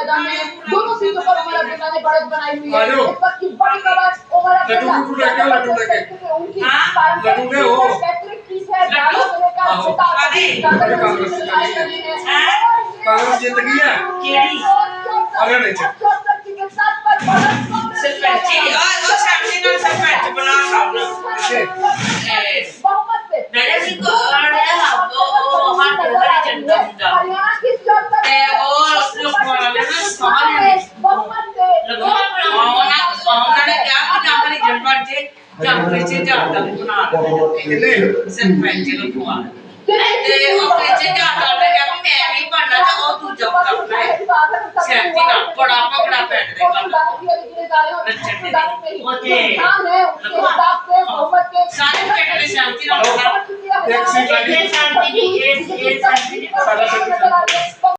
मैदान में दोनों सीटों पर हमारा बेटा ने बढ़त बनाई हुई है। इस वक्त की बड़ी खबर हमारा बेटा उनकी पैतृक सीट है दादा जिले का कांग्रेस जीत गई है हरियाणा च सरपंची और सामने ना सरपंच बना सामने मैंने भी को आने वो हाथ हरी झंडा मुंडा ते और लोग वाले ना सारे लोगों ने क्या कि हमारी जनपद से जाकर से जाता बना सरपंच लोग वाले ते ओके से जाता है क्या मैं नहीं पढ़ना तो वो तू जब करना है सेफ्टी का बड़ा पकड़ा पैट दे सारे पेट में शांति रखना एक सीट लगी शांति भी एक शांति